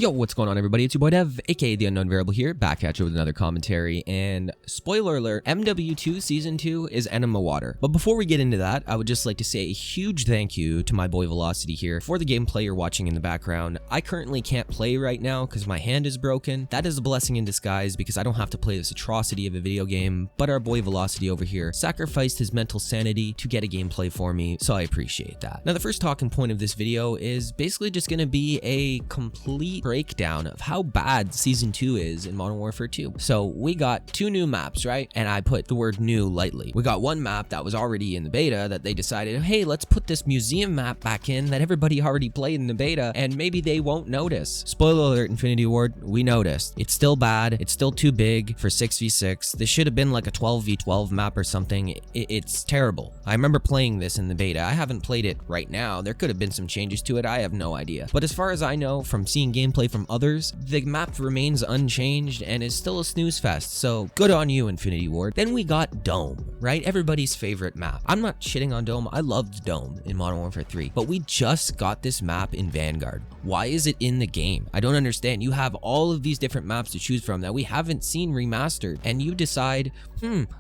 Yo, what's going on, everybody? It's your boy Dev, aka the Unknown Variable here, back at you with another commentary. And spoiler alert, MW2 Season 2 is enema water. But before we get into that, I would just like to say a huge thank you to my boy Velocity here for the gameplay you're watching in the background. I currently can't play right now because my hand is broken. That is a blessing in disguise because I don't have to play this atrocity of a video game, but our boy Velocity over here sacrificed his mental sanity to get a gameplay for me, so I appreciate that. Now, the first talking point of this video is basically just going to be a complete breakdown of how bad Season 2 is in Modern Warfare 2. So we got two new maps, right? And I put the word new lightly. We got one map that was already in the beta that they decided, hey, let's put this museum map back in that everybody already played in the beta and maybe they won't notice. Spoiler alert, Infinity Ward, we noticed. It's still bad. It's still too big for 6v6. This should have been like a 12v12 map or something. It's terrible. I remember playing this in the beta. I haven't played it right now. There could have been some changes to it. I have no idea. But as far as I know from seeing gameplay from others, the map remains unchanged and is still a snooze fest, so good on you, Infinity Ward. Then we got Dome, right? Everybody's favorite map. I'm not shitting on Dome. I loved Dome in Modern Warfare 3, but we just got this map in Vanguard. Why is it in the game? I don't understand. You have all of these different maps to choose from that we haven't seen remastered, and you decide,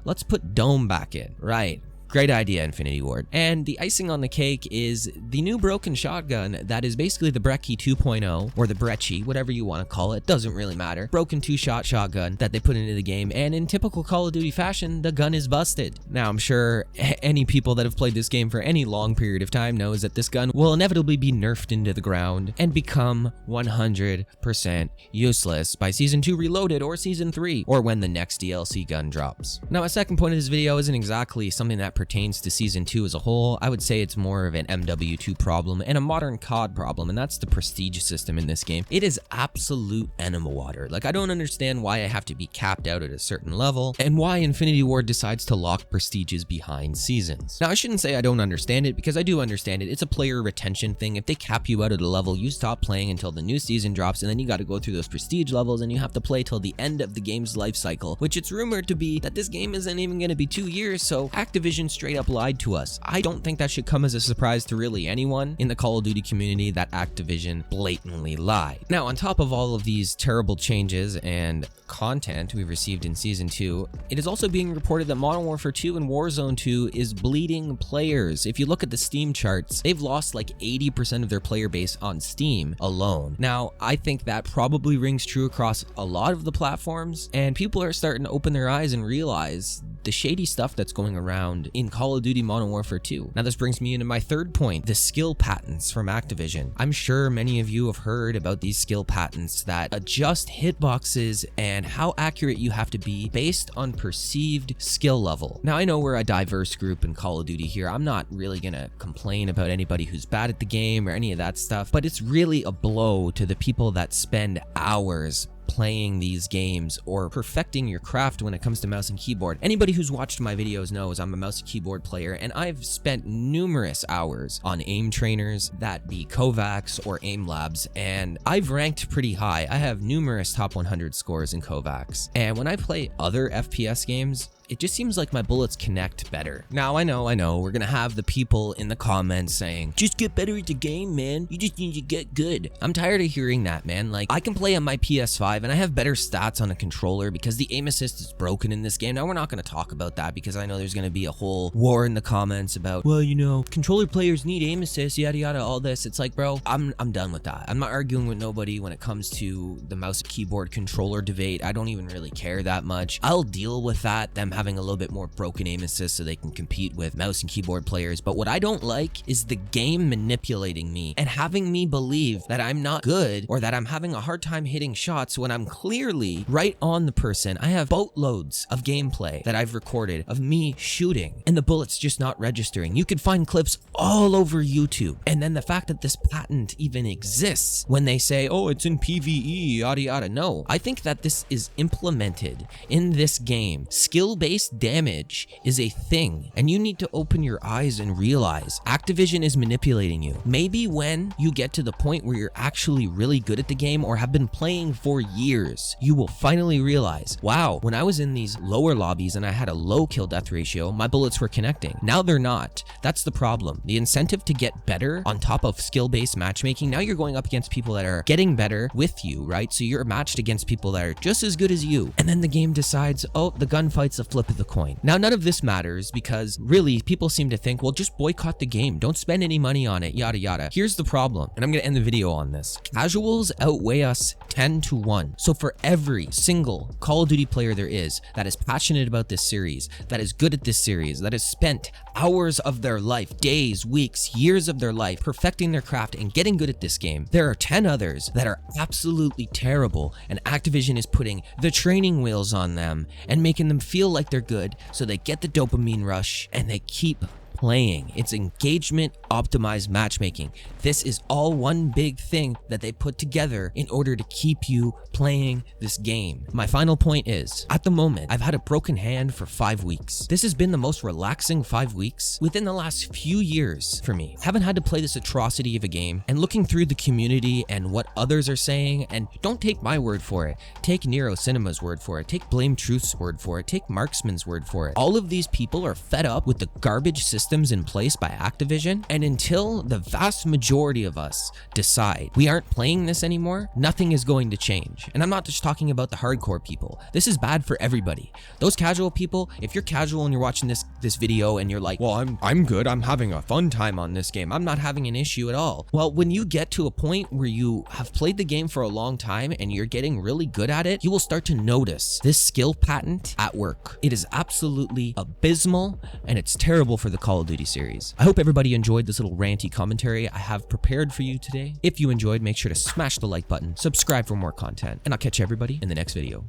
let's put Dome back in, right? Great idea, Infinity Ward. And the icing on the cake is the new broken shotgun that is basically the Brecci 2.0, or the Brecci, whatever you want to call it, doesn't really matter. Broken two-shot shotgun that they put into the game, and in typical Call of Duty fashion, the gun is busted. Now, I'm sure any people that have played this game for any long period of time knows that this gun will inevitably be nerfed into the ground and become 100% useless by Season 2 Reloaded or Season 3, or when the next DLC gun drops. Now, a second point of this video isn't exactly something that pertains to Season 2 as a whole. I would say it's more of an MW2 problem and a modern COD problem, and that's the prestige system in this game. It is absolute enema water. Like, I don't understand why I have to be capped out at a certain level, and why Infinity Ward decides to lock prestiges behind seasons. Now, I shouldn't say I don't understand it, because I do understand it. It's a player retention thing. If they cap you out at a level, you stop playing until the new season drops, and then you got to go through those prestige levels, and you have to play till the end of the game's life cycle, which it's rumored to be that this game isn't even going to be 2 years, so Activision straight up lied to us. I don't think that should come as a surprise to really anyone in the Call of Duty community that Activision blatantly lied. Now, on top of all of these terrible changes and content we've received in Season 2, it is also being reported that Modern Warfare 2 and Warzone 2 is bleeding players. If you look at the Steam charts, they've lost like 80% of their player base on Steam alone. Now, I think that probably rings true across a lot of the platforms, and people are starting to open their eyes and realize the shady stuff that's going around in Call of Duty Modern Warfare 2. Now, this brings me into my third point, the skill patents from Activision. I'm sure many of you have heard about these skill patents that adjust hitboxes and how accurate you have to be based on perceived skill level. Now, I know we're a diverse group in Call of Duty here. I'm not really gonna complain about anybody who's bad at the game or any of that stuff, but it's really a blow to the people that spend hours playing these games or perfecting your craft when it comes to mouse and keyboard. Anybody who's watched my videos knows I'm a mouse and keyboard player, and I've spent numerous hours on aim trainers, that be Kovacs or aim labs, and I've ranked pretty high. I have numerous top 100 scores in Kovacs, and when I play other FPS games, it just seems like my bullets connect better. Now, I know, we're gonna have the people in the comments saying, just get better at the game, man. You just need to get good. I'm tired of hearing that, man. Like, I can play on my PS5 and I have better stats on a controller because the aim assist is broken in this game. Now, we're not gonna talk about that because I know there's gonna be a whole war in the comments about, well, you know, controller players need aim assist, yada yada, all this. It's like, bro, I'm done with that. I'm not arguing with nobody when it comes to the mouse and keyboard controller debate. I don't even really care that much. I'll deal with that, them having a little bit more broken aim assist so they can compete with mouse and keyboard players. But what I don't like is the game manipulating me and having me believe that I'm not good or that I'm having a hard time hitting shots when I'm clearly right on the person. I have boatloads of gameplay that I've recorded of me shooting and the bullets just not registering. You can find clips all over YouTube. And then the fact that this patent even exists when they say, oh, it's in PvE, yada yada. No, I think that this is implemented in this game, skill-based skill-based damage is a thing, and you need to open your eyes and realize Activision is manipulating you. Maybe when you get to the point where you're actually really good at the game or have been playing for years, you will finally realize, wow, when I was in these lower lobbies and I had a low kill death ratio, my bullets were connecting. Now they're not. That's the problem. The incentive to get better on top of skill-based matchmaking, now you're going up against people that are getting better with you, right? So you're matched against people that are just as good as you. And then the game decides, oh, the gunfight's a flip of the coin. Now, none of this matters because really people seem to think, well, just boycott the game. Don't spend any money on it, yada, yada. Here's the problem, and I'm going to end the video on this. Casuals outweigh us 10-1. So for every single Call of Duty player there is that is passionate about this series, that is good at this series, that has spent hours of their life, days, weeks, years of their life perfecting their craft and getting good at this game, there are 10 others that are absolutely terrible, and Activision is putting the training wheels on them and making them feel like they're good so they get the dopamine rush and they keep playing. It's engagement optimized matchmaking. This is all one big thing that they put together in order to keep you playing this game. My final point is, at the moment, I've had a broken hand for 5 weeks. This has been the most relaxing 5 weeks within the last few years for me. I haven't had to play this atrocity of a game, and looking through the community and what others are saying, and don't take my word for it, take Nero Cinema's word for it, take Blame Truth's word for it, take Marksman's word for it. All of these people are fed up with the garbage systems in place by Activision, and until the vast majority of us decide we aren't playing this anymore, nothing is going to change. And I'm not just talking about the hardcore people. This is bad for everybody. Those casual people, if you're casual and you're watching this video and you're like, well, I'm good, I'm having a fun time on this game, I'm not having an issue at all. Well, when you get to a point where you have played the game for a long time and you're getting really good at it, you will start to notice this skill patent at work. It is absolutely abysmal, and it's terrible for the Call of Duty series. I hope everybody enjoyed this little ranty commentary I have prepared for you today. If you enjoyed, make sure to smash the like button, subscribe for more content, and I'll catch everybody in the next video.